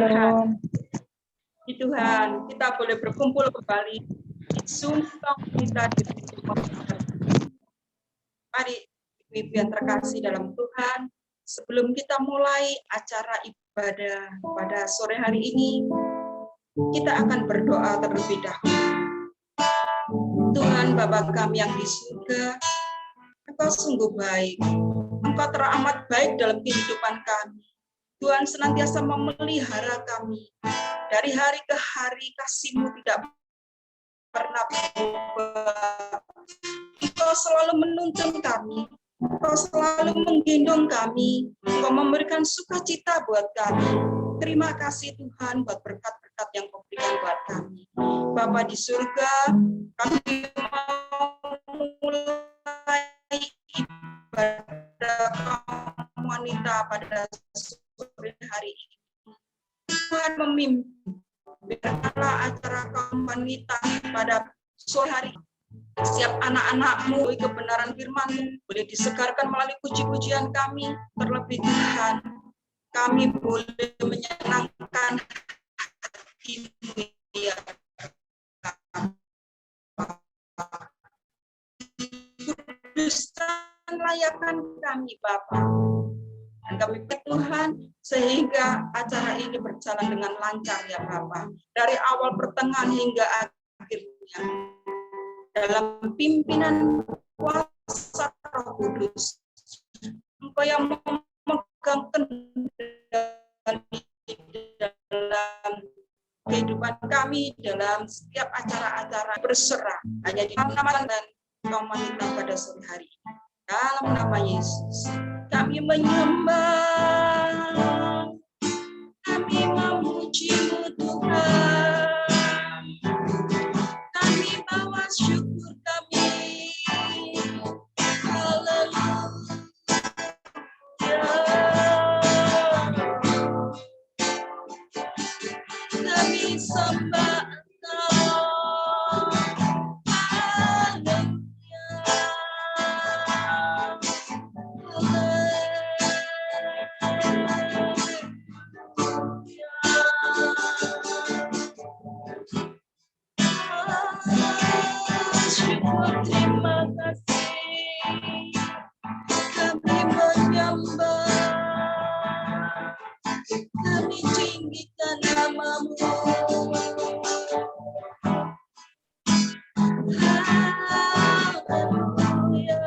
Tuhan. Shalom. Di Tuhan, kita boleh berkumpul kembali di Zoom kita di Mari Ibu yang terkasih dalam Tuhan, sebelum kita mulai acara ibadah pada sore hari ini, kita akan berdoa terlebih dahulu. Tuhan Bapa kami yang di surga, Engkau sungguh baik. Engkau teramat baik dalam kehidupan kami. Tuhan senantiasa memelihara kami. Dari hari ke hari kasih-Mu tidak pernah berubah. Engkau selalu menuntun kami. Engkau selalu menggendong kami. Engkau memberikan sukacita buat kami. Terima kasih Tuhan buat berkat-berkat yang Kau berikan buat kami. Bapa di surga, kami mau mulai ibadah kaum wanita pada sore hari ini. Tuhan memimpin. Biarlah acara kaum wanita pada sore hari ini. Setiap anak-anak-Mu, kebenaran firman-Mu boleh disegarkan melalui puji-pujian kami. Terlebih Tuhan, kami boleh menyenangkan hati-Mu ya Kuduskan layakan kami Bapa. Dan kami Tuhan sehingga acara ini berjalan dengan lancar ya Bapa. Dari awal pertengahan hingga akhirnya. Dalam pimpinan kuasa Roh Kudus. Engkau yang memegang kendali dalam kehidupan kami, dalam setiap acara-acara berserah. Hanya di nama dan kaum wanita pada sore hari ini. Dalam nama Yesus, kami menyembah, kami memuji-Mu Tuhan, kami bawa syukur kami, haleluya, kami sembah Engkau. Terima kasih, kami menyembah, kami tinggikan nama-Mu. Haleluya.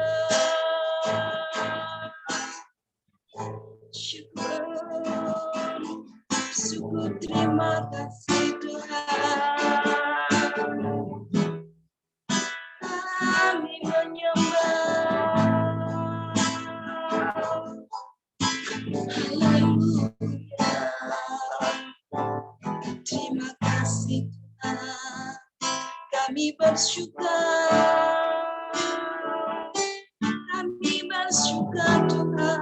Syukur, terima kasih Tuhan. Kami menyembah. Haleluya. Terima kasih Tuhan. Kami bersyukur. Kami bersyukur Tuhan.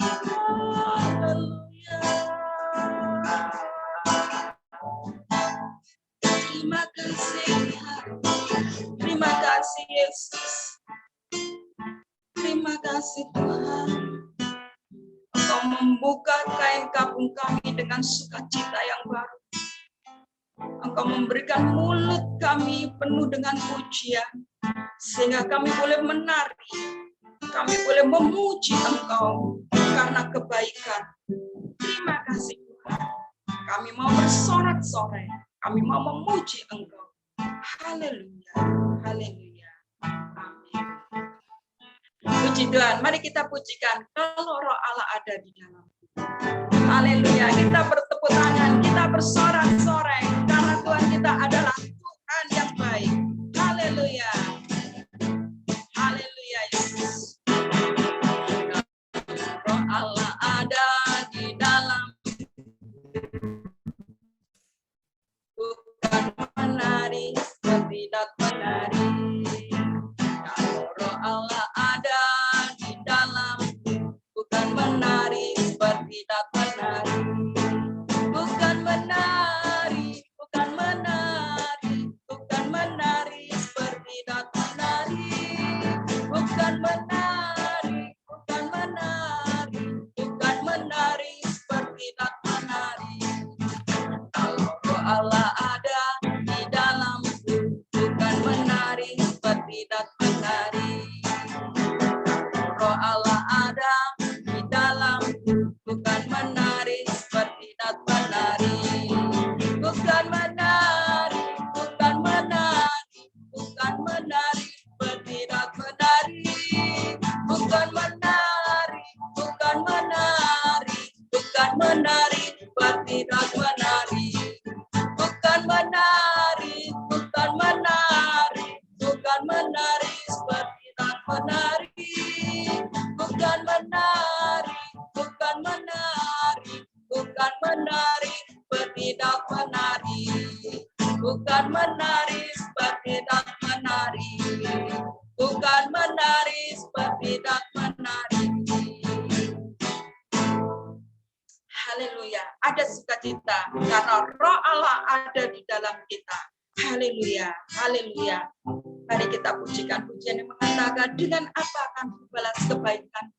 Haleluya. Terima kasih Tuhan. Terima kasih Yesus. Terima kasih Tuhan. Engkau membuka kain kabung kami dengan sukacita yang baru. Engkau memberikan mulut kami penuh dengan pujian. Sehingga kami boleh menari. Kami boleh memuji Engkau karena kebaikan. Terima kasih Tuhan. Kami mau bersorak-sorai. Kami mau memuji Engkau. Haleluya. Haleluya. Amin. Puji Tuhan. Mari kita pujikan kalau Roh Allah ada di dalam. Haleluya. Kita bertepuk tangan, kita bersorak-sorai karena Tuhan kita adalah Tuhan yang baik. Haleluya. Haleluya Yesus. Roh Allah ada di dalam. Bukan menari seperti dat menari. Kalau Roh Allah ada di dalam, bukan menari seperti dat menari. Bukan menari, bukan menari, bukan menari seperti dat menari. Bukan menari, bukan menari, bukan menari seperti dat Haleluya, haleluya. Mari kita pujikan pujian yang mengatakan, dengan apa akan balas kebaikan.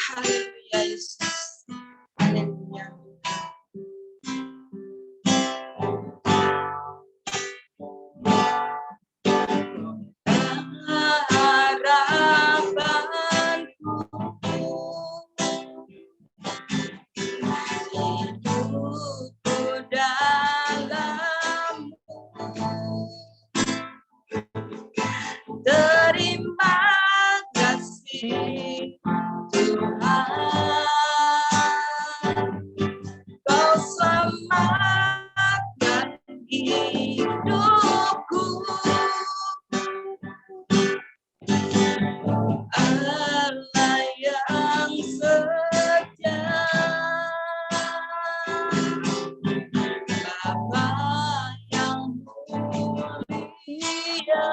Haleluya Yesus. Haleluya. Terima kasih Tuhan, Kau selamatkan hidupku. Allah yang setia, Bapa yang mulia,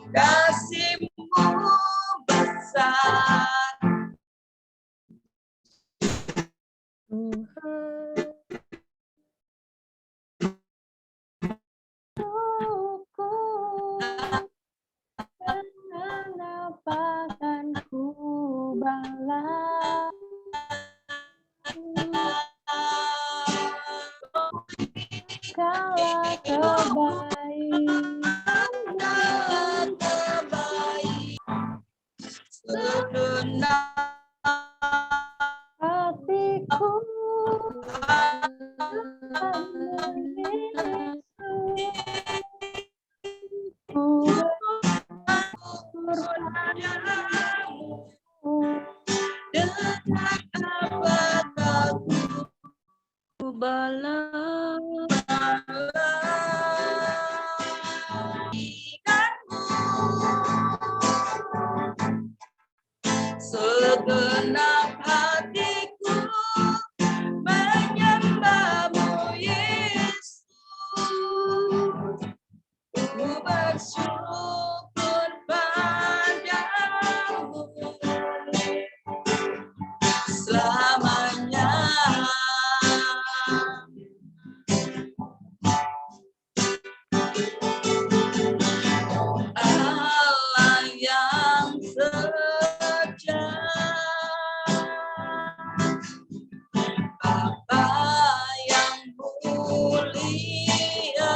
kasih-Mu besar. Kenapa kan ku balas segala kebaikan hatiku segenap hatiku menyembah-Mu Yesus. Ku bersyukur padamu selamanya. Allah yang setia, Bapa yang mulia,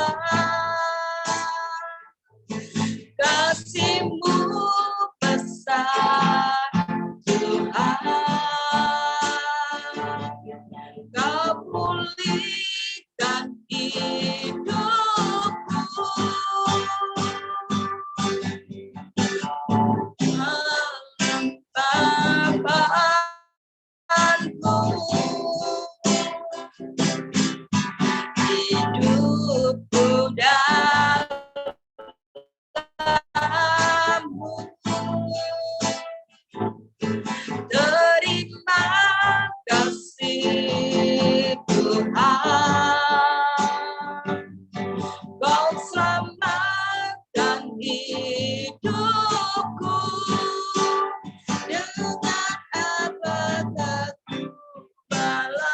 kasih-Mu besar Tuhan, Kau pulihkan hidupku. Hidupku dalam-Mu, terima kasih Tuhan, Kau selamatkan hidupku. Dengan apa ku balas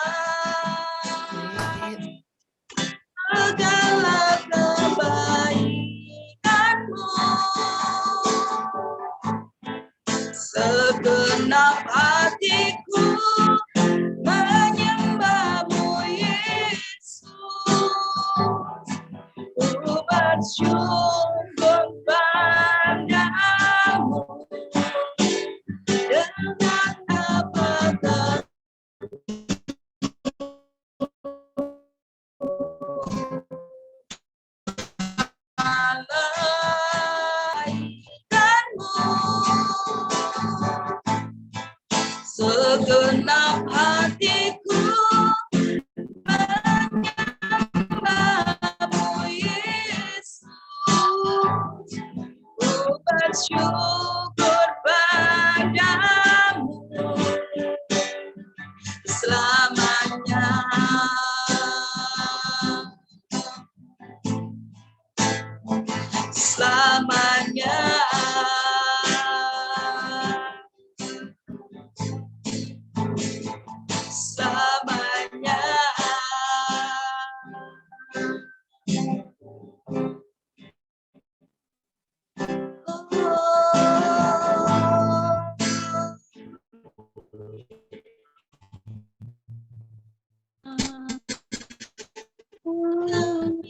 segala kebaikan-Mu. Segenap hatiku menyembah-Mu Yesus. Ku bersyukur padamu dengan apakah segenap hatiku menyembah-Mu Yesus. Ku bersyukur padamu selamanya. Selamanya. Selamanya.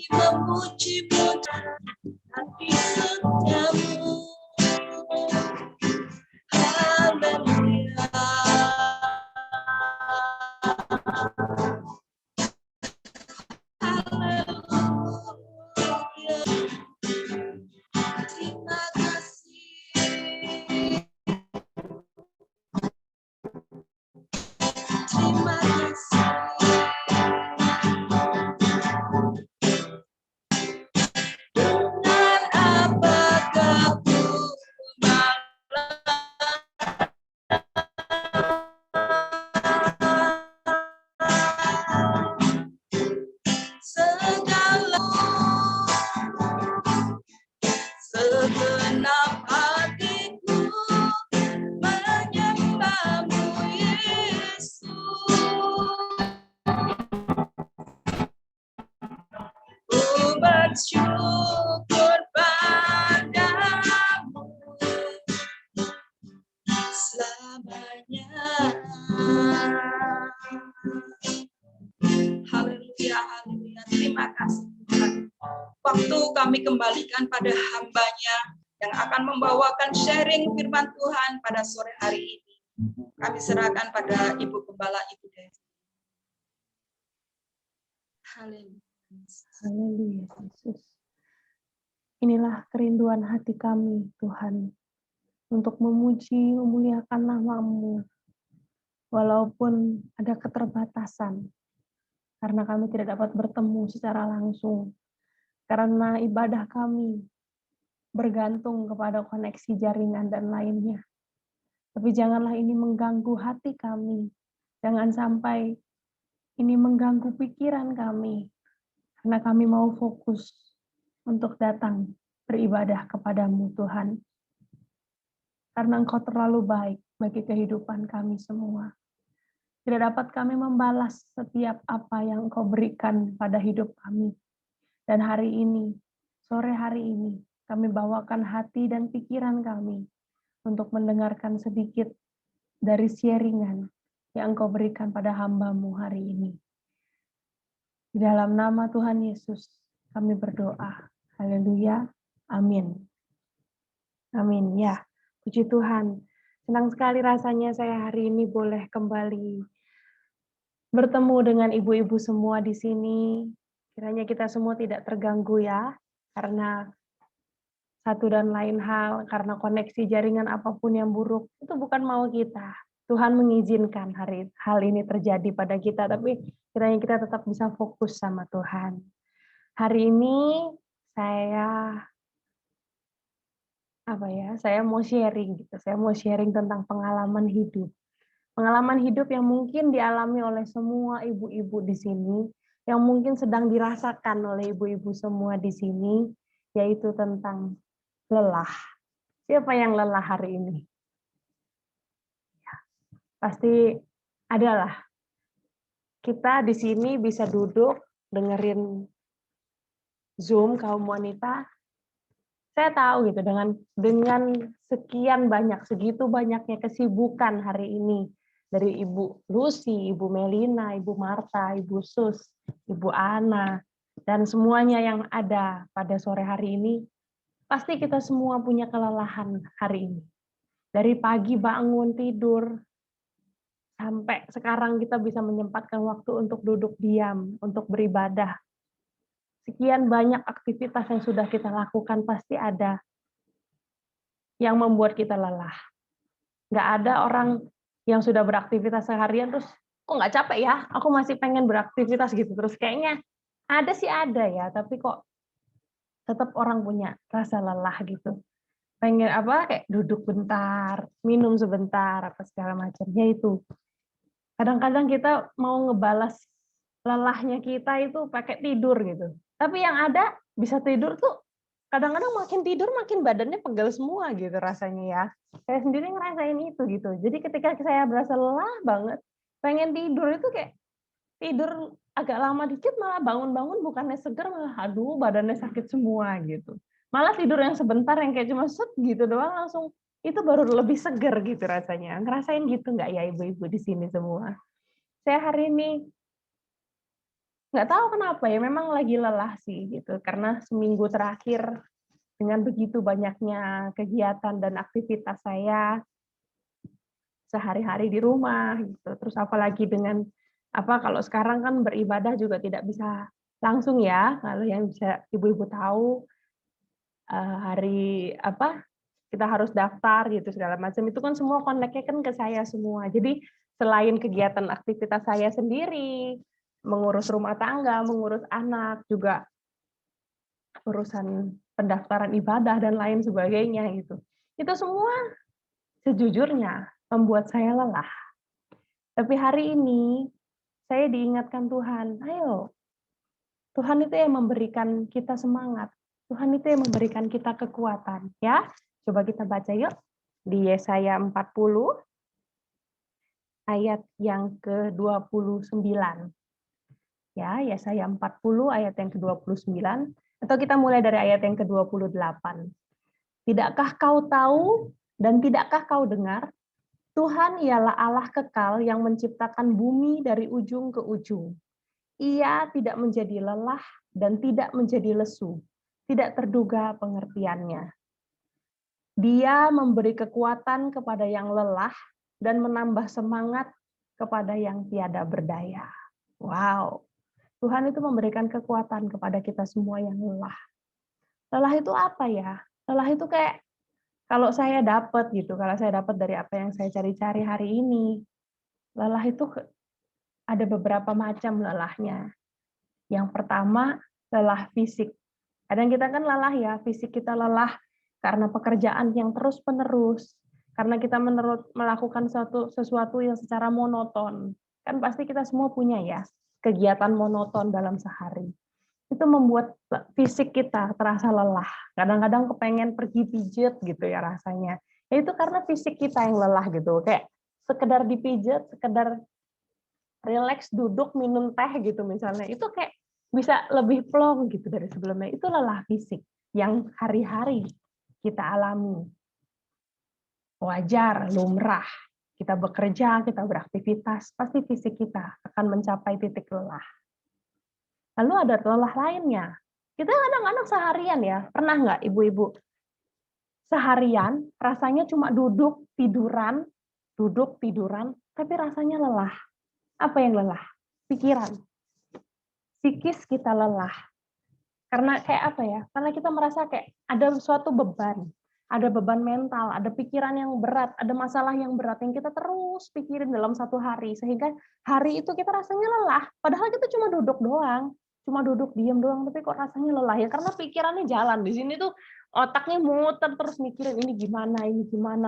memuji-mu hati setiamu. Haleluya. Haleluya. Terima kasih. Terima kasih. Dengan apakah ku segala segenap hatiku menyembahmu Yesus. Ku bersyukur padamu selamanya. Haleluya, haleluya. Terima kasih Tuhan. Waktu kami kembalikan pada hamba-Nya yang akan membawakan sharing firman Tuhan pada sore hari ini. Kami serahkan pada Ibu Gembala, Ibu Devi. Haleluya. Haleluya, Yesus. Inilah kerinduan hati kami, Tuhan, untuk memuji, memuliakan nama-Mu, walaupun ada keterbatasan, karena kami tidak dapat bertemu secara langsung, karena ibadah kami bergantung kepada koneksi jaringan dan lainnya. Tapi janganlah ini mengganggu hati kami, jangan sampai ini mengganggu pikiran kami, karena kami mau fokus untuk datang beribadah kepadamu Tuhan. Karena Engkau terlalu baik bagi kehidupan kami semua. Tidak dapat kami membalas setiap apa yang Engkau berikan pada hidup kami. Dan hari ini, sore hari ini, kami bawakan hati dan pikiran kami untuk mendengarkan sedikit dari sharingan yang Engkau berikan pada hamba-Mu hari ini. Di dalam nama Tuhan Yesus, kami berdoa. Haleluya. Amin. Amin. Ya, puji Tuhan. Senang sekali rasanya saya hari ini boleh kembali bertemu dengan ibu-ibu semua di sini. Kiranya kita semua tidak terganggu ya, karena satu dan lain hal, karena koneksi jaringan apapun yang buruk, itu bukan mau kita. Tuhan mengizinkan hal ini terjadi pada kita, tapi kiranya kita tetap bisa fokus sama Tuhan. Hari ini saya mau sharing gitu. Saya mau sharing tentang pengalaman hidup. Pengalaman hidup yang mungkin dialami oleh semua ibu-ibu di sini, yang mungkin sedang dirasakan oleh ibu-ibu semua di sini, yaitu tentang lelah. Siapa yang lelah hari ini? Ya, pasti adalah. Kita di sini bisa duduk, dengerin Zoom kaum wanita. Saya tahu gitu, dengan segitu banyaknya kesibukan hari ini, dari Ibu Lucy, Ibu Melina, Ibu Marta, Ibu Sus, Ibu Ana, dan semuanya yang ada pada sore hari ini, pasti kita semua punya kelelahan hari ini. Dari pagi bangun tidur, sampai sekarang kita bisa menyempatkan waktu untuk duduk diam, untuk beribadah. Sekian banyak aktivitas yang sudah kita lakukan, pasti ada yang membuat kita lelah. Nggak ada orang yang sudah beraktivitas seharian, terus kok nggak capek ya? Aku masih pengen beraktivitas gitu. Terus kayaknya ada sih ada ya, tapi kok tetap orang punya rasa lelah gitu. Pengen kayak duduk bentar, minum sebentar, apa segala macamnya itu. Kadang-kadang kita mau ngebalas lelahnya kita itu pakai tidur gitu. Tapi yang ada bisa tidur tuh kadang-kadang makin tidur makin badannya pegel semua gitu rasanya ya. Saya sendiri ngerasain itu gitu. Jadi ketika saya berasa lelah banget, pengen tidur itu kayak tidur agak lama dikit malah bangun-bangun bukannya seger malah aduh badannya sakit semua gitu. Malah tidur yang sebentar yang kayak cuma set gitu doang langsung itu baru lebih seger gitu rasanya. Ngerasain gitu nggak ya ibu-ibu di sini semua? Saya hari ini nggak tahu kenapa ya, memang lagi lelah sih gitu. Karena seminggu terakhir dengan begitu banyaknya kegiatan dan aktivitas saya sehari-hari di rumah gitu. Terus apalagi dengan kalau sekarang kan beribadah juga tidak bisa langsung ya. Kalau yang bisa ibu-ibu tahu hari kita harus daftar gitu segala macam itu kan semua koneknya kan ke saya semua. Jadi selain kegiatan aktivitas saya sendiri, mengurus rumah tangga, mengurus anak, juga urusan pendaftaran ibadah dan lain sebagainya gitu. Itu semua sejujurnya membuat saya lelah. Tapi hari ini saya diingatkan Tuhan, ayo, Tuhan itu yang memberikan kita semangat. Tuhan itu yang memberikan kita kekuatan, ya. Coba kita baca yuk di Yesaya 40 ayat yang ke-29. Ya, Yesaya 40 ayat yang ke-29 atau kita mulai dari ayat yang ke-28. Tidakkah kau tahu dan tidakkah kau dengar? Tuhan ialah Allah kekal yang menciptakan bumi dari ujung ke ujung. Ia tidak menjadi lelah dan tidak menjadi lesu. Tidak terduga pengertiannya. Dia memberi kekuatan kepada yang lelah dan menambah semangat kepada yang tiada berdaya. Wow, Tuhan itu memberikan kekuatan kepada kita semua yang lelah. Lelah itu apa ya? Lelah itu kayak kalau saya dapat dari apa yang saya cari-cari hari ini, lelah itu ada beberapa macam lelahnya. Yang pertama, lelah fisik. Kadang kita kan lelah ya, fisik kita lelah karena pekerjaan yang terus-menerus, karena kita melakukan sesuatu yang secara monoton. Kan pasti kita semua punya ya, kegiatan monoton dalam sehari. Itu membuat fisik kita terasa lelah. Kadang-kadang kepengen pergi pijet gitu ya rasanya. Ya itu karena fisik kita yang lelah gitu. Kayak sekedar dipijet, sekedar relax, duduk, minum teh gitu misalnya. Itu kayak bisa lebih plong gitu dari sebelumnya. Itu lelah fisik yang hari-hari kita alami. Wajar, lumrah. Kita bekerja, kita beraktivitas, pasti fisik kita akan mencapai titik lelah. Lalu ada lelah lainnya. Kita kadang-kadang seharian ya, pernah nggak ibu-ibu? Seharian rasanya cuma duduk, tiduran, tapi rasanya lelah. Apa yang lelah? Pikiran. Psikis kita lelah. Karena kayak apa ya? Karena kita merasa kayak ada suatu beban. Ada beban mental, ada pikiran yang berat, ada masalah yang berat yang kita terus pikirin dalam satu hari. Sehingga hari itu kita rasanya lelah. Padahal kita cuma duduk doang. Cuma duduk, diam doang, tapi kok rasanya lelah ya? Karena pikirannya jalan. Di sini tuh otaknya muter terus mikirin ini gimana,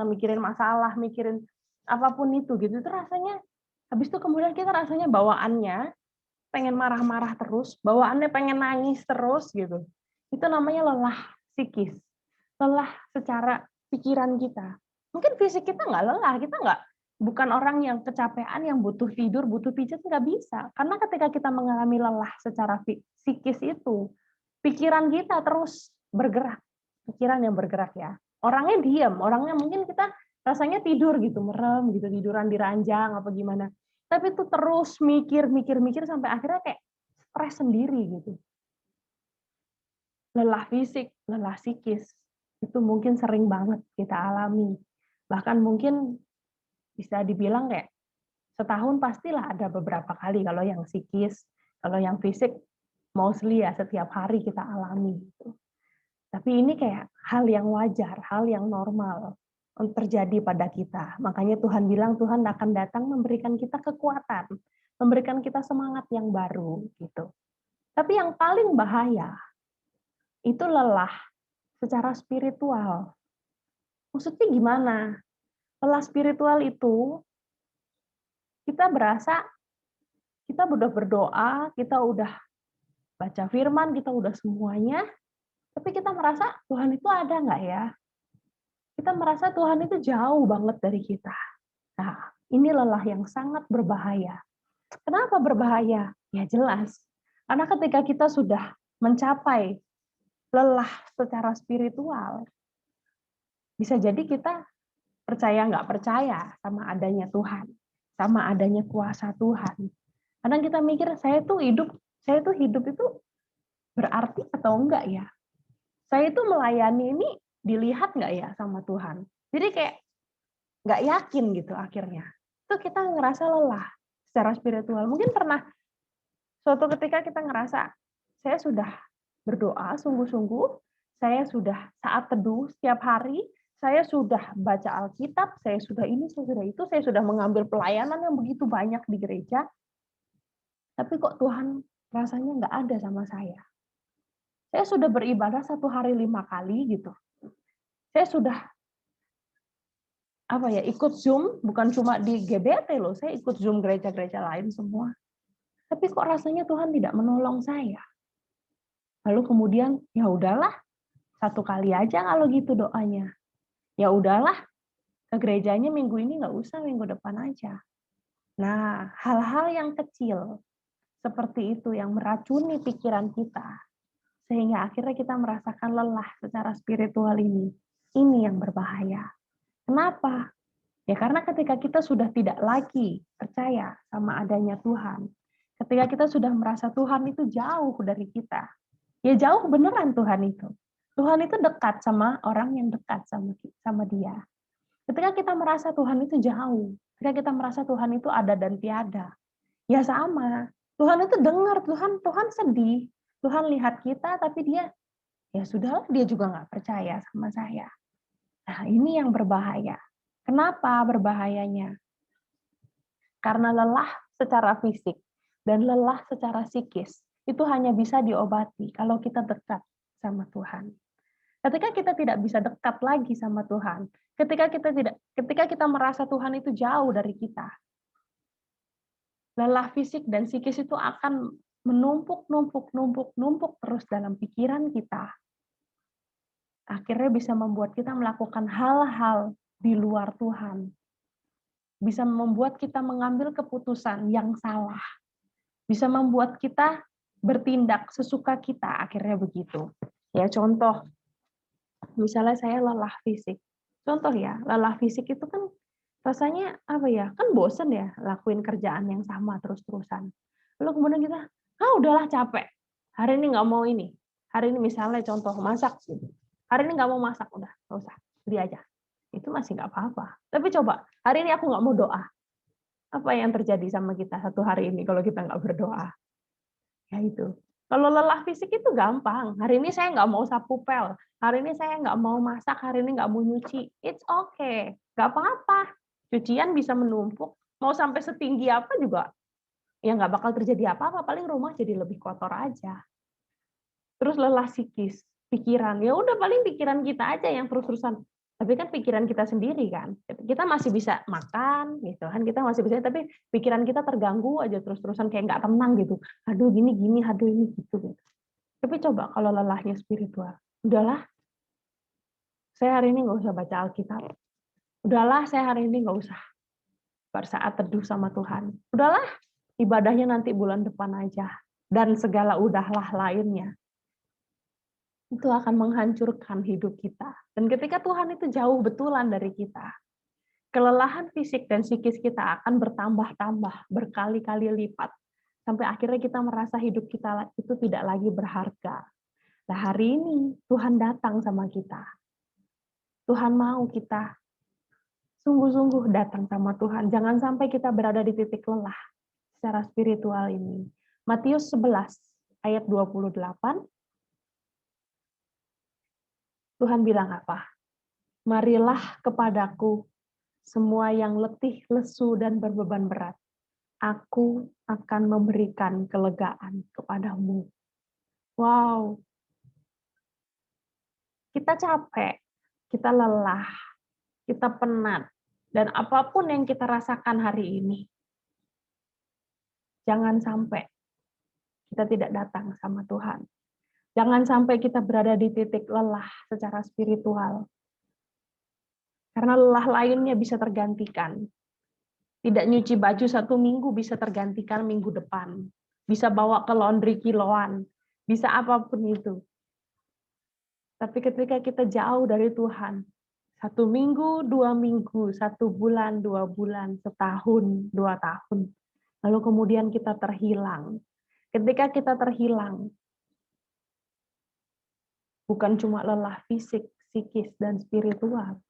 mikirin masalah, mikirin apapun itu gitu. Itu rasanya, habis itu kemudian kita rasanya bawaannya pengen marah-marah terus, bawaannya pengen nangis terus gitu. Itu namanya lelah psikis. Lelah secara pikiran kita. Mungkin fisik kita nggak lelah, kita bukan orang yang kecapean, yang butuh tidur, butuh pijat, nggak bisa. Karena ketika kita mengalami lelah secara psikis itu, pikiran kita terus bergerak. Pikiran yang bergerak ya. Orangnya diam, orangnya mungkin kita rasanya tidur gitu, merem gitu, tiduran di ranjang apa gimana. Tapi itu terus mikir sampai akhirnya kayak stres sendiri gitu. Lelah fisik, lelah psikis, itu mungkin sering banget kita alami. Bahkan mungkin bisa dibilang kayak setahun pastilah ada beberapa kali kalau yang psikis, kalau yang fisik mostly ya setiap hari kita alami gitu. Tapi ini kayak hal yang wajar, hal yang normal terjadi pada kita. Makanya Tuhan bilang Tuhan akan datang memberikan kita kekuatan, memberikan kita semangat yang baru gitu. Tapi yang paling bahaya itu lelah secara spiritual. Maksudnya gimana? Lelah spiritual itu kita berasa kita udah berdoa, kita udah baca firman, kita udah semuanya, tapi kita merasa Tuhan itu ada nggak ya? Kita merasa Tuhan itu jauh banget dari kita. Nah, ini lelah yang sangat berbahaya. Kenapa berbahaya? Ya jelas. Karena ketika kita sudah mencapai lelah secara spiritual, bisa jadi kita percaya nggak percaya sama adanya Tuhan, sama adanya kuasa Tuhan. Kadang kita mikir, saya tuh hidup saya itu hidup itu berarti atau enggak ya? Saya itu melayani ini dilihat nggak ya sama Tuhan? Jadi kayak nggak yakin gitu akhirnya. Itu kita ngerasa lelah secara spiritual. Mungkin pernah suatu ketika kita ngerasa, saya sudah berdoa sungguh-sungguh, saya sudah saat teduh setiap hari, saya sudah baca Alkitab, saya sudah ini, saya sudah itu, saya sudah mengambil pelayanan yang begitu banyak di gereja, tapi kok Tuhan rasanya nggak ada sama saya. Saya sudah beribadah 1 hari 5 kali gitu. Saya sudah ikut Zoom, bukan cuma di GBT loh, saya ikut Zoom gereja-gereja lain semua. Tapi kok rasanya Tuhan tidak menolong saya. Lalu kemudian, ya udahlah, 1 kali aja kalau gitu doanya. Ya udahlah, ke gerejanya minggu ini nggak usah, minggu depan aja. Nah, hal-hal yang kecil seperti itu yang meracuni pikiran kita, sehingga akhirnya kita merasakan lelah secara spiritual ini. Ini yang berbahaya. Kenapa? Ya karena ketika kita sudah tidak lagi percaya sama adanya Tuhan, ketika kita sudah merasa Tuhan itu jauh dari kita, ya jauh beneran Tuhan itu. Tuhan itu dekat sama orang yang dekat sama dia. Ketika kita merasa Tuhan itu jauh, ketika kita merasa Tuhan itu ada dan tiada, ya sama. Tuhan itu dengar, Tuhan sedih. Tuhan lihat kita, tapi dia, ya sudah, dia juga nggak percaya sama saya. Nah, ini yang berbahaya. Kenapa berbahayanya? Karena lelah secara fisik dan lelah secara psikis itu hanya bisa diobati kalau kita dekat sama Tuhan. Ketika kita tidak bisa dekat lagi sama Tuhan, ketika kita merasa Tuhan itu jauh dari kita, lelah fisik dan psikis itu akan menumpuk terus dalam pikiran kita. Akhirnya bisa membuat kita melakukan hal-hal di luar Tuhan. Bisa membuat kita mengambil keputusan yang salah. Bisa membuat kita bertindak sesuka kita, akhirnya begitu. Ya contoh, misalnya saya lelah fisik. Contoh ya, lelah fisik itu kan rasanya kan bosen ya lakuin kerjaan yang sama terus-terusan. Lalu kemudian kita, udahlah capek. Hari ini nggak mau ini. Hari ini misalnya contoh masak. Hari ini nggak mau masak, udah nggak usah, beli aja. Itu masih nggak apa-apa. Tapi coba, hari ini aku nggak mau doa. Apa yang terjadi sama kita 1 hari ini kalau kita nggak berdoa? Ya itu. Kalau lelah fisik itu gampang. Hari ini saya nggak mau sapu pel. Hari ini saya nggak mau masak. Hari ini nggak mau nyuci. It's okay. Nggak apa-apa. Cucian bisa menumpuk. Mau sampai setinggi apa juga, ya nggak bakal terjadi apa-apa. Paling rumah jadi lebih kotor aja. Terus lelah psikis, pikiran. Ya udah paling pikiran kita aja yang terus-terusan. Tapi kan pikiran kita sendiri kan. Kita masih bisa makan gitu kan. Kita masih bisa, tapi pikiran kita terganggu aja terus-terusan kayak nggak tenang gitu. Aduh gini, aduh ini gitu. Tapi coba kalau lelahnya spiritual. Udahlah, saya hari ini nggak usah baca Alkitab. Udahlah, saya hari ini nggak usah bersaat teduh sama Tuhan. Udahlah, ibadahnya nanti bulan depan aja. Dan segala udahlah lainnya. Itu akan menghancurkan hidup kita. Dan ketika Tuhan itu jauh betulan dari kita, kelelahan fisik dan psikis kita akan bertambah-tambah, berkali-kali lipat. Sampai akhirnya kita merasa hidup kita itu tidak lagi berharga. Nah hari ini Tuhan datang sama kita. Tuhan mau kita sungguh-sungguh datang sama Tuhan. Jangan sampai kita berada di titik lelah secara spiritual ini. Matius 11 ayat 28, Tuhan bilang apa? Marilah kepadaku semua yang letih, lesu, dan berbeban berat. Aku akan memberikan kelegaan kepadamu. Wow. Kita capek, kita lelah, kita penat, dan apapun yang kita rasakan hari ini, jangan sampai kita tidak datang sama Tuhan. Jangan sampai kita berada di titik lelah secara spiritual. Karena lelah lainnya bisa tergantikan. Tidak nyuci baju 1 minggu bisa tergantikan minggu depan. Bisa bawa ke laundry kiloan. Bisa apapun itu. Tapi ketika kita jauh dari Tuhan, 1 minggu, 2 minggu, 1 bulan, 2 bulan, setahun, 2 tahun. Lalu kemudian kita terhilang. Ketika kita terhilang, bukan cuma lelah fisik, psikis, dan spiritual.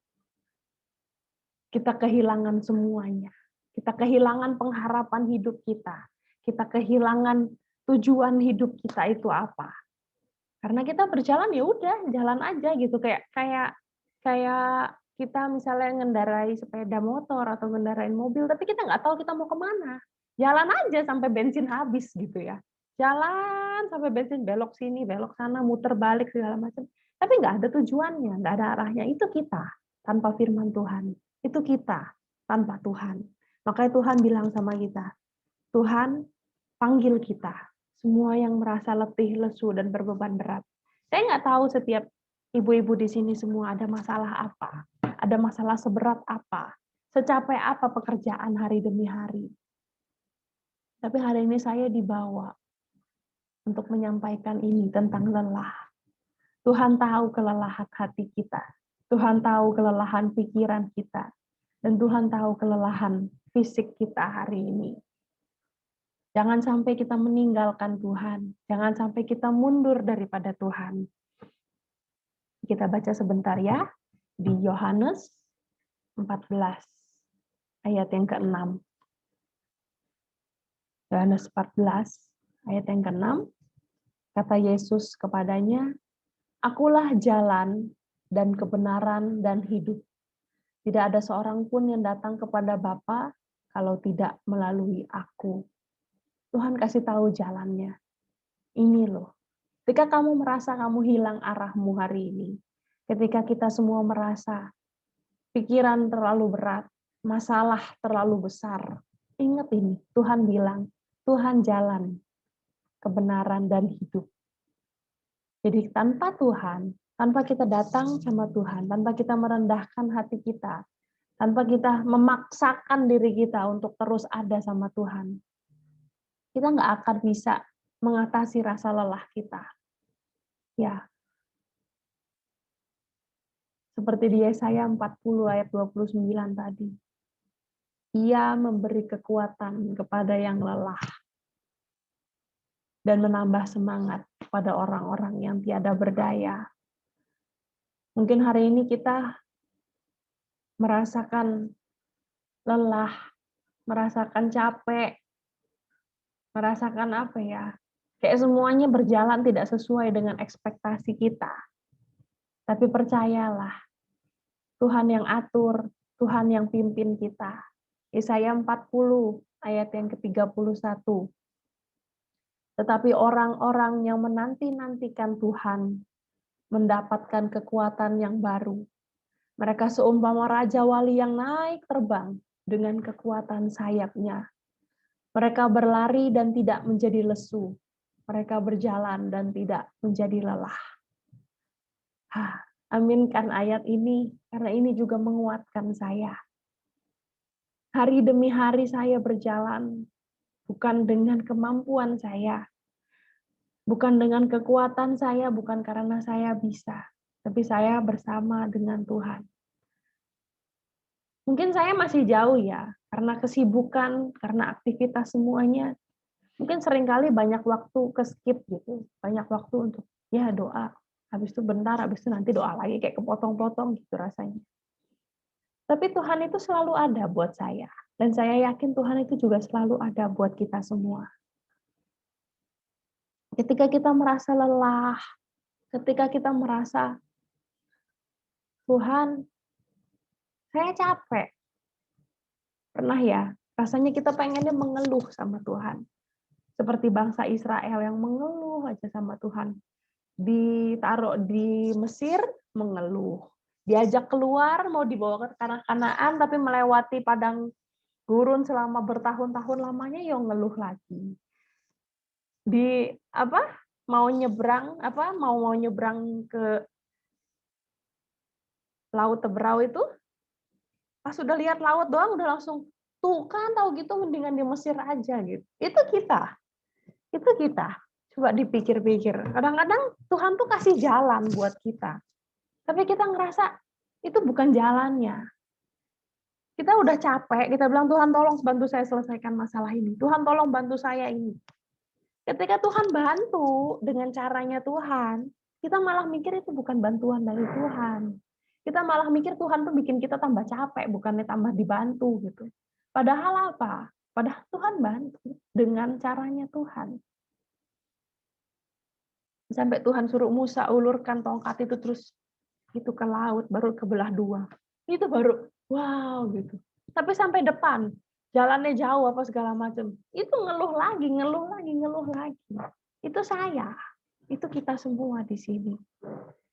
Kita kehilangan semuanya. Kita kehilangan pengharapan hidup kita. Kita kehilangan tujuan hidup kita itu apa. Karena kita berjalan ya udah, jalan aja gitu. Kayak kita misalnya ngendarai sepeda motor atau ngendarain mobil, tapi kita nggak tahu kita mau kemana. Jalan aja sampai bensin habis gitu ya. Jalan sampai bensin, belok sini, belok sana, muter balik segala macam. Tapi nggak ada tujuannya, nggak ada arahnya. Itu kita tanpa firman Tuhan. Itu kita tanpa Tuhan. Makanya Tuhan bilang sama kita, Tuhan panggil kita, semua yang merasa letih, lesu, dan berbeban berat. Saya nggak tahu setiap ibu-ibu di sini semua ada masalah apa, ada masalah seberat apa, secapek apa pekerjaan hari demi hari. Tapi hari ini saya dibawa untuk menyampaikan ini tentang lelah. Tuhan tahu kelelahan hati kita. Tuhan tahu kelelahan pikiran kita. Dan Tuhan tahu kelelahan fisik kita hari ini. Jangan sampai kita meninggalkan Tuhan. Jangan sampai kita mundur daripada Tuhan. Kita baca sebentar ya. Di Yohanes 14, ayat yang ke-6. Yohanes 14, ayat yang ke-6. Kata Yesus kepadanya, Akulah jalan dan kebenaran dan hidup. Tidak ada seorang pun yang datang kepada Bapa kalau tidak melalui aku. Tuhan kasih tahu jalannya. Ini loh. Ketika kamu merasa kamu hilang arahmu hari ini, ketika kita semua merasa pikiran terlalu berat, masalah terlalu besar, ingat ini, Tuhan bilang, Tuhan jalan, kebenaran dan hidup. Jadi tanpa Tuhan, tanpa kita datang sama Tuhan, tanpa kita merendahkan hati kita, tanpa kita memaksakan diri kita untuk terus ada sama Tuhan, kita nggak akan bisa mengatasi rasa lelah kita. Ya, seperti di Yesaya 40 ayat 29 tadi. Ia memberi kekuatan kepada yang lelah dan menambah semangat pada orang-orang yang tiada berdaya. Mungkin hari ini kita merasakan lelah, merasakan capek, merasakan apa ya, kayak semuanya berjalan tidak sesuai dengan ekspektasi kita. Tapi percayalah, Tuhan yang atur, Tuhan yang pimpin kita. Yesaya 40 ayat yang ke-31. Tetapi orang-orang yang menanti-nantikan Tuhan mendapatkan kekuatan yang baru. Mereka seumpama raja wali yang naik terbang dengan kekuatan sayapnya. Mereka berlari dan tidak menjadi lesu. Mereka berjalan dan tidak menjadi lelah. Aminkan ayat ini, karena ini juga menguatkan saya. Hari demi hari saya berjalan, bukan dengan kemampuan saya, bukan dengan kekuatan saya, bukan karena saya bisa, tapi saya bersama dengan Tuhan. Mungkin saya masih jauh ya, karena kesibukan, karena aktivitas semuanya. Mungkin seringkali banyak waktu ke-skip gitu, banyak waktu untuk ya doa, habis itu bentar, habis itu nanti doa lagi, kayak kepotong-potong gitu rasanya. Tapi Tuhan itu selalu ada buat saya. Dan saya yakin Tuhan itu juga selalu ada buat kita semua. Ketika kita merasa lelah, ketika kita merasa, Tuhan, saya capek. Pernah ya, rasanya kita pengennya mengeluh sama Tuhan. Seperti bangsa Israel yang mengeluh aja sama Tuhan. Ditaruh di Mesir, mengeluh. Diajak keluar, mau dibawa ke tanah Kanaan, tapi melewati padang gurun selama bertahun-tahun lamanya, yang ngeluh lagi. Mau nyebrang ke Laut Teberau itu, pas sudah lihat laut doang udah langsung, tuh kan tahu gitu mendingan di Mesir aja gitu. Itu kita. Coba dipikir-pikir. Kadang-kadang Tuhan tuh kasih jalan buat kita. Tapi kita ngerasa itu bukan jalannya. Kita udah capek, kita bilang, Tuhan tolong bantu saya selesaikan masalah ini. Tuhan tolong bantu saya ini. Ketika Tuhan bantu dengan caranya Tuhan, kita malah mikir itu bukan bantuan dari Tuhan. Kita malah mikir Tuhan tuh bikin kita tambah capek, bukannya tambah dibantu gitu. Padahal apa? Padahal Tuhan bantu dengan caranya Tuhan. Sampai Tuhan suruh Musa ulurkan tongkat itu terus itu ke laut, baru kebelah dua. Itu baru wow gitu. Tapi sampai depan, jalannya jauh apa segala macam. Itu ngeluh lagi, ngeluh lagi, ngeluh lagi. Itu saya, itu kita semua di sini.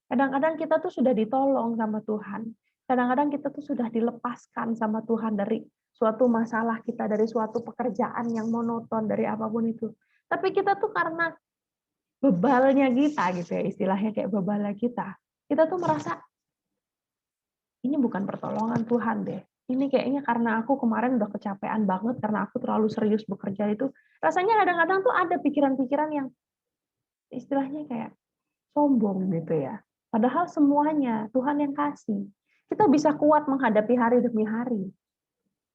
Kadang-kadang kita tuh sudah ditolong sama Tuhan. Kadang-kadang kita tuh sudah dilepaskan sama Tuhan dari suatu masalah kita, dari suatu pekerjaan yang monoton, dari apapun itu. Tapi kita tuh karena bebalnya kita gitu ya, istilahnya kayak bebalnya kita tuh merasa ini bukan pertolongan Tuhan deh. Ini kayaknya karena aku kemarin udah kecapean banget karena aku terlalu serius bekerja itu. Rasanya kadang-kadang tuh ada pikiran-pikiran yang istilahnya kayak sombong gitu ya. Padahal semuanya Tuhan yang kasih. Kita bisa kuat menghadapi hari demi hari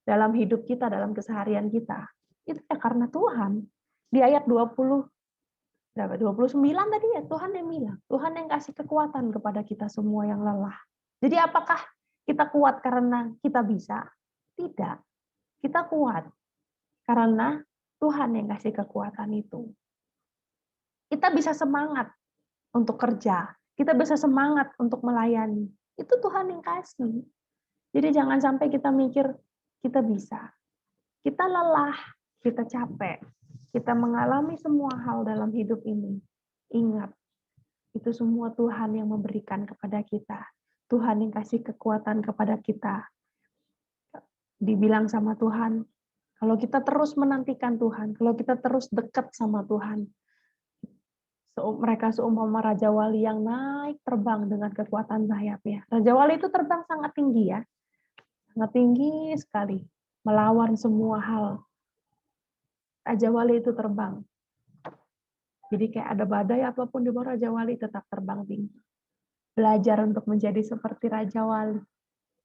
dalam hidup kita, dalam keseharian kita. Itu ya karena Tuhan. Di ayat 20 berapa? 29 tadi ya Tuhan yang bilang, Tuhan yang kasih kekuatan kepada kita semua yang lelah. Jadi apakah kita kuat karena kita bisa? Tidak. Kita kuat karena Tuhan yang kasih kekuatan itu. Kita bisa semangat untuk kerja. Kita bisa semangat untuk melayani. Itu Tuhan yang kasih. Jadi jangan sampai kita mikir kita bisa. Kita lelah, kita capek. Kita mengalami semua hal dalam hidup ini. Ingat, itu semua Tuhan yang memberikan kepada kita. Tuhan yang kasih kekuatan kepada kita. Dibilang sama Tuhan, kalau kita terus menantikan Tuhan, kalau kita terus dekat sama Tuhan, mereka seumpama Raja Wali yang naik terbang dengan kekuatan sayapnya. Raja Wali itu terbang sangat tinggi ya, sangat tinggi sekali, melawan semua hal. Raja Wali itu terbang. Jadi kayak ada badai apapun di bawah Raja Wali tetap terbang tinggi. Belajar untuk menjadi seperti Raja Wali.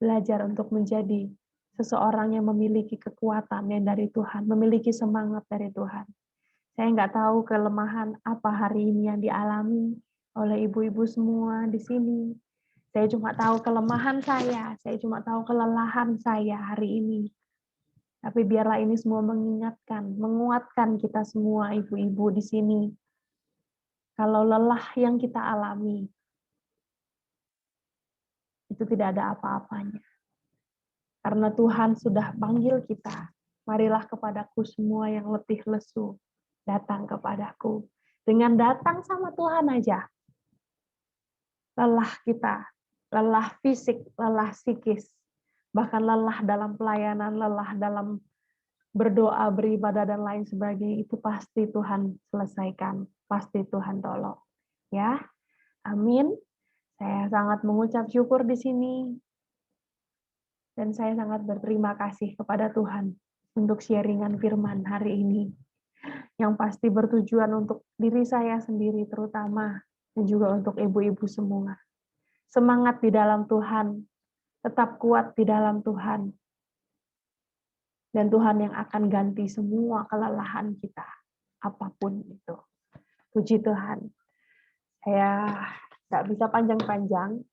Belajar untuk menjadi seseorang yang memiliki kekuatan yang dari Tuhan, memiliki semangat dari Tuhan. Saya nggak tahu kelemahan apa hari ini yang dialami oleh ibu-ibu semua di sini. Saya cuma tahu kelemahan saya cuma tahu kelelahan saya hari ini. Tapi biarlah ini semua mengingatkan, menguatkan kita semua ibu-ibu di sini. Kalau lelah yang kita alami, itu tidak ada apa-apanya. Karena Tuhan sudah panggil kita, marilah kepadaku semua yang letih lesu, datang kepadaku. Dengan datang sama Tuhan aja, lelah kita, lelah fisik, lelah psikis, bahkan lelah dalam pelayanan, lelah dalam berdoa, beribadah, dan lain sebagainya, itu pasti Tuhan selesaikan, pasti Tuhan tolong. Ya, amin. Saya sangat mengucap syukur di sini, dan saya sangat berterima kasih kepada Tuhan untuk sharingan firman hari ini, yang pasti bertujuan untuk diri saya sendiri terutama, dan juga untuk ibu-ibu semua. Semangat di dalam Tuhan, tetap kuat di dalam Tuhan, dan Tuhan yang akan ganti semua kelelahan kita, apapun itu. Puji Tuhan. Saya nggak bisa panjang-panjang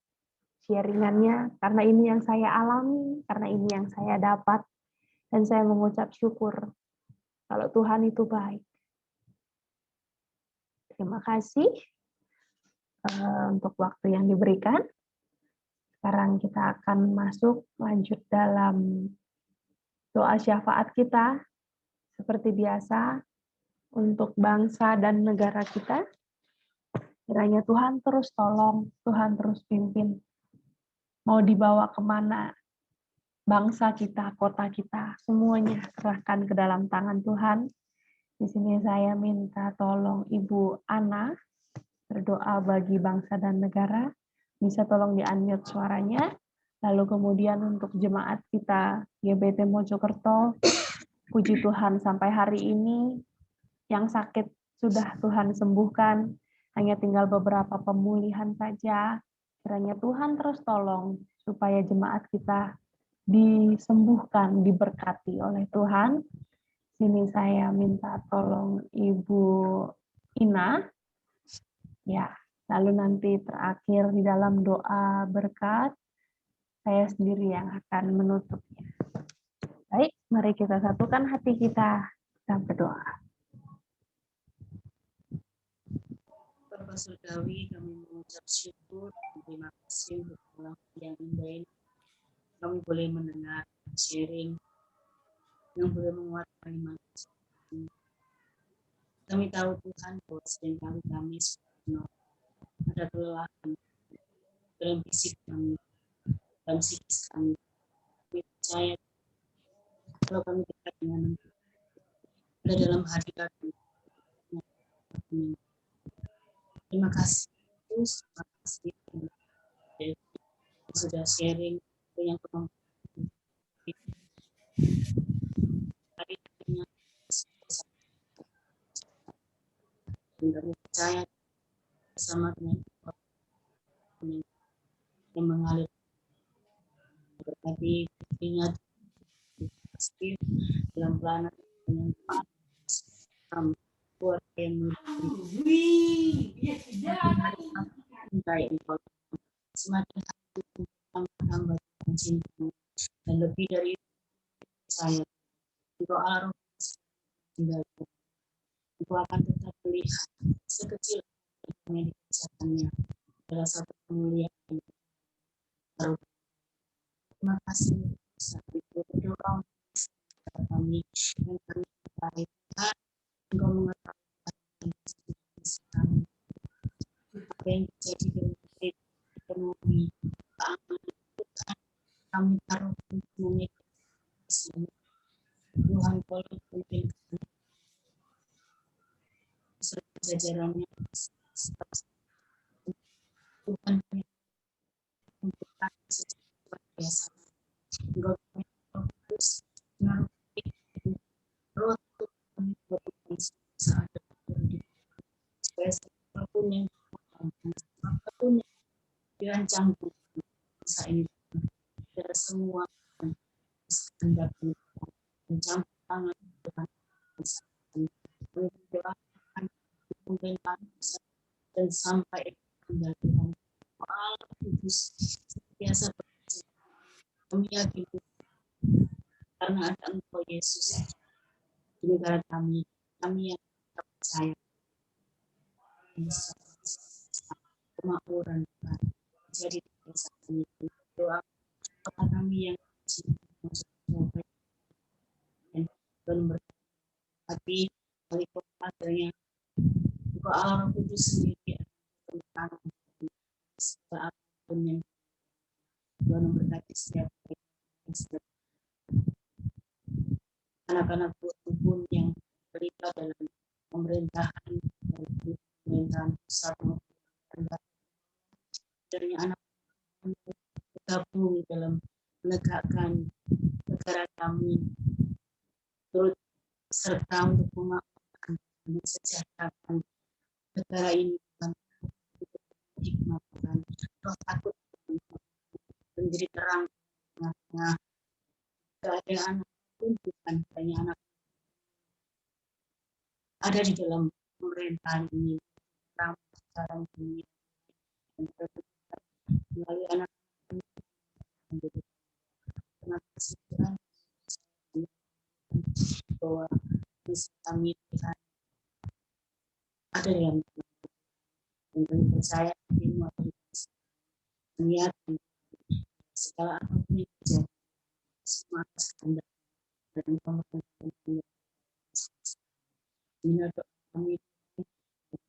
sharingannya, karena ini yang saya alami, karena ini yang saya dapat, dan saya mengucap syukur kalau Tuhan itu baik. Terima kasih untuk waktu yang diberikan. Sekarang kita akan masuk lanjut dalam doa syafaat kita, seperti biasa, untuk bangsa dan negara kita. Kiranya Tuhan terus tolong, Tuhan terus pimpin. Mau dibawa kemana, bangsa kita, kota kita, semuanya serahkan ke dalam tangan Tuhan. Di sini saya minta tolong Ibu Ana, berdoa bagi bangsa dan negara. Bisa tolong di-unmute suaranya. Lalu kemudian untuk jemaat kita GBT Mojokerto, puji Tuhan sampai hari ini yang sakit sudah Tuhan sembuhkan, hanya tinggal beberapa pemulihan saja. Kiranya Tuhan terus tolong supaya jemaat kita disembuhkan, diberkati oleh Tuhan. Sini saya minta tolong Ibu Ina. Ya, lalu nanti terakhir di dalam doa berkat, saya sendiri yang akan menutupnya. Baik, mari kita satukan hati kita dan berdoa. Bapak Surgawi, kami mengucap syukur dan terima kasih untuk malam yang indah ini. Kami boleh mendengar sharing yang boleh menguatkan iman kami. Kami tahu Tuhan bahwa seringkali kami ada kelelahan dalam fisik kami, dalam psikis kami. Kami percaya kalau kami dekat dengan ada dalam hadirat kami. Terima kasih Yesus, terima kasih sudah sharing yang kami percaya bersama dengan yang mengalir berarti ingat pasti dalam planet yang buat yang baik semakin tambah cinta dan lebih dari saya doa roh tinggal itu akan tetap melihat sekecil yang dikerjakannya adalah satu kemuliaan baru. Terima kasih saat itu berdoa kami yang kami terkait Engkau mengetahui kami apa yang terjadi dengan ekonomi keamanan Tuhan kami taruh semuanya di sini Tuhan boleh pimpin kami beserta jajarannya Tuhan untuk kami secara biasa Engkau terus menaruh roh Tuhan untuk saat depan supaya apapun yang dirancang bangsa ini dari semua kehendak mencampur tangan Tuhan mendoakan pemerintahan dan sampai kehendak Tuhan Allah Kudus biasa bekerja kami yakin karena ada Engkau Yesus di negara kami yang percaya kemakmuran Tuhan jadi desa kami doa kota kami yang dan berhati kali kota adanya Engkau Allah Kudus sendiri tentang apapun yang Tuhan memberkati setiap anak-anak pun yang terlibat dalam pemerintahan pusat dari anak bergabung dalam menegakkan negara kami turut serta untuk memakmurkan dan mensejahterakan negara ini dan hikmah Tuhan roh takut menjadi terang tengah-tengah keadaan tuntutan banyak anak ada di dalam pemerintahan ini sekarang ini melalui anak terima kasih Tuhan bahwa kami Tuhan ada dalam dan kami percaya semua niat segala apapun yang terjadi semua atas kehendak dan pemerintahan ini doa kami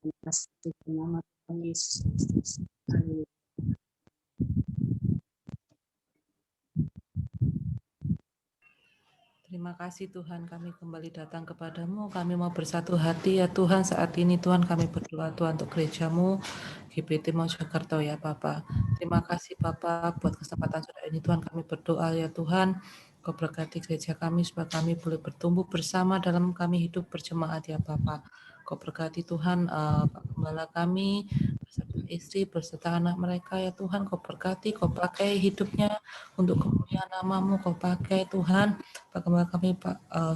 terima kasih nama Tuhan Yesus Kristus. Haleluya. Terima kasih Tuhan, kami kembali datang kepadamu. Kami mau bersatu hati ya Tuhan. Saat ini Tuhan kami berdoa Tuhan untuk gerejamu GPT Mojokerto ya Bapak. Terima kasih Bapak buat kesempatan sore ini Tuhan kami berdoa ya Tuhan. Kau berkati gereja kami supaya kami boleh bertumbuh bersama dalam kami hidup berjemaat ya Bapak. Kau berkati Tuhan Pak Gembala kami beserta istri berserta anak mereka ya Tuhan. Kau berkati, Kau pakai hidupnya untuk kemuliaan nama-Mu. Kau pakai Tuhan bagaimana kami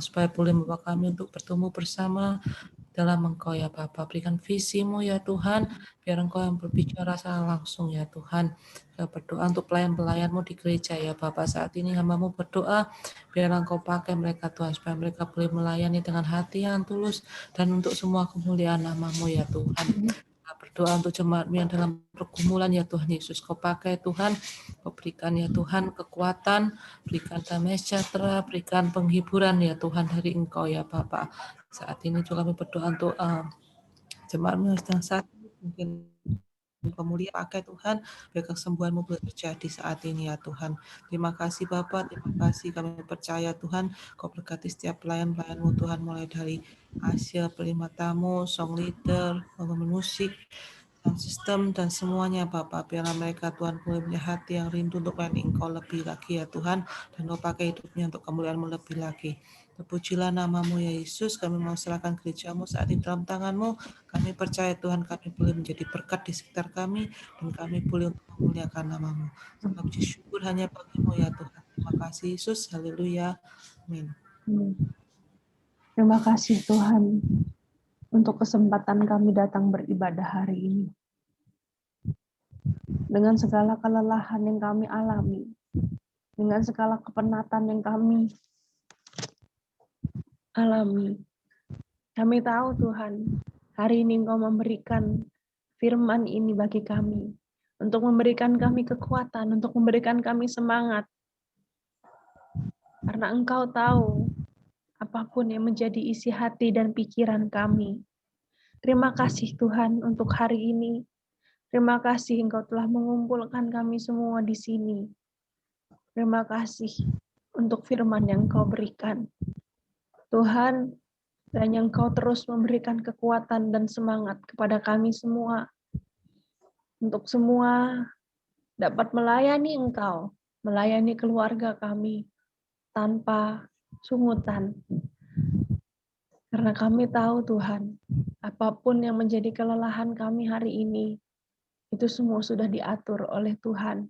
supaya boleh membawa kami untuk bertumbuh bersama dalam Engkau ya Bapa. Berikan visi-Mu ya Tuhan, biar Engkau yang berbicara secara langsung ya Tuhan. Saya berdoa untuk pelayan-pelayan-Mu di gereja ya Bapa. Saat ini hamba-Mu berdoa, biar Engkau pakai mereka Tuhan, supaya mereka boleh melayani dengan hati yang tulus, dan untuk semua kemuliaan nama-Mu ya Tuhan. Berdoa untuk jemaat-Mu yang dalam pergumulan ya Tuhan Yesus. Kau pakai Tuhan, Kau berikan ya Tuhan kekuatan, berikan damai sejahtera, berikan penghiburan ya Tuhan dari Engkau ya Bapa. Saat ini juga kami berdoa untuk jemaat-Mu yang sedang sakit, mungkin pemulihan, pakai Tuhan, biar kesembuhan-Mu boleh terjadi saat ini ya Tuhan. Terima kasih Bapak, terima kasih, kami percaya Tuhan, Kau berkati setiap pelayan-pelayan-Mu Tuhan, mulai dari Asia, penerima tamu, song leader, pemain musik, dan sistem dan semuanya Bapak, biarlah mereka Tuhan boleh punya hati yang rindu untuk melayani Engkau lebih lagi ya Tuhan, dan Kau pakai hidupnya untuk kemuliaan-Mu lebih lagi. Terpujilah nama-Mu ya Yesus, kami mau serahkan gereja-Mu saat ini dalam tangan-Mu. Kami percaya Tuhan, kami boleh menjadi berkat di sekitar kami, dan kami boleh untuk memuliakan nama-Mu. Sebab puji syukur hanya bagi-Mu ya Tuhan. Terima kasih Yesus, haleluya, amin. Terima kasih Tuhan untuk kesempatan kami datang beribadah hari ini. Dengan segala kelelahan yang kami alami, dengan segala kepenatan yang kami alami, kami tahu Tuhan, hari ini Engkau memberikan firman ini bagi kami, untuk memberikan kami kekuatan, untuk memberikan kami semangat, karena Engkau tahu apapun yang menjadi isi hati dan pikiran kami. Terima kasih Tuhan untuk hari ini. Terima kasih Engkau telah mengumpulkan kami semua di sini. Terima kasih untuk firman yang Engkau berikan. Tuhan, dan yang Engkau terus memberikan kekuatan dan semangat kepada kami semua. Untuk semua dapat melayani Engkau, melayani keluarga kami tanpa sungutan. Karena kami tahu Tuhan, apapun yang menjadi kelelahan kami hari ini, itu semua sudah diatur oleh Tuhan.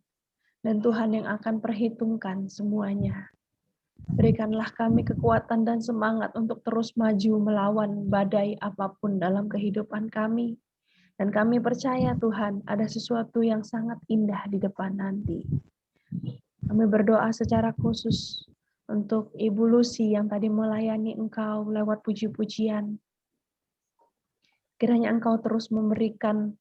Dan Tuhan yang akan perhitungkan semuanya. Berikanlah kami kekuatan dan semangat untuk terus maju melawan badai apapun dalam kehidupan kami. Dan kami percaya Tuhan ada sesuatu yang sangat indah di depan nanti. Kami berdoa secara khusus untuk Ibu Lucy yang tadi melayani Engkau lewat puji-pujian. Kiranya Engkau terus memberikan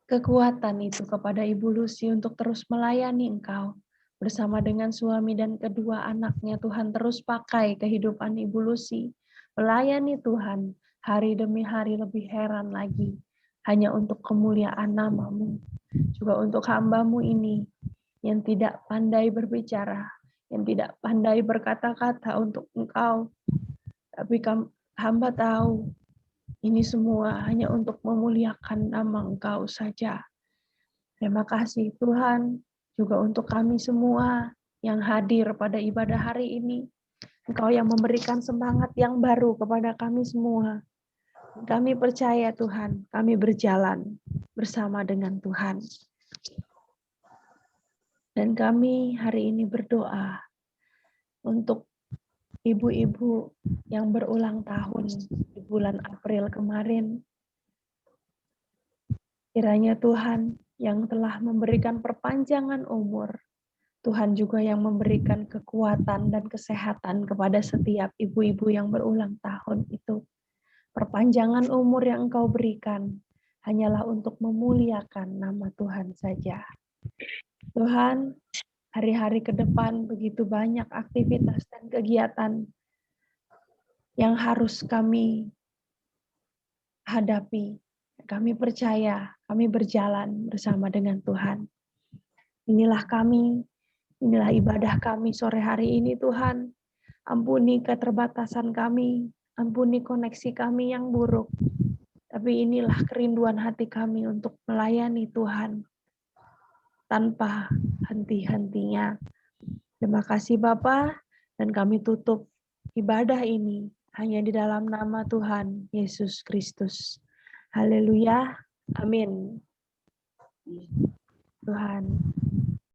kekuatan itu kepada Ibu Lucy untuk terus melayani Engkau. Bersama dengan suami dan kedua anaknya, Tuhan terus pakai kehidupan Ibu Lucy. Melayani Tuhan hari demi hari lebih heran lagi. Hanya untuk kemuliaan nama-Mu. Juga untuk hamba-Mu ini yang tidak pandai berbicara, yang tidak pandai berkata-kata untuk Engkau. Tapi hamba tahu ini semua hanya untuk memuliakan nama Engkau saja. Terima kasih Tuhan, juga untuk kami semua yang hadir pada ibadah hari ini. Engkau yang memberikan semangat yang baru kepada kami semua. Kami percaya Tuhan, kami berjalan bersama dengan Tuhan. Dan kami hari ini berdoa untuk ibu-ibu yang berulang tahun di bulan April kemarin. Kiranya Tuhan yang telah memberikan perpanjangan umur, Tuhan juga yang memberikan kekuatan dan kesehatan kepada setiap ibu-ibu yang berulang tahun itu. Perpanjangan umur yang Engkau berikan hanyalah untuk memuliakan nama Tuhan saja. Tuhan, hari-hari ke depan begitu banyak aktivitas dan kegiatan yang harus kami hadapi. Kami percaya, kami berjalan bersama dengan Tuhan. Inilah kami, inilah ibadah kami sore hari ini Tuhan. Ampuni keterbatasan kami, ampuni koneksi kami yang buruk. Tapi inilah kerinduan hati kami untuk melayani Tuhan tanpa henti-hentinya. Terima kasih Bapa, dan kami tutup ibadah ini hanya di dalam nama Tuhan Yesus Kristus. Haleluya. Amin. Tuhan.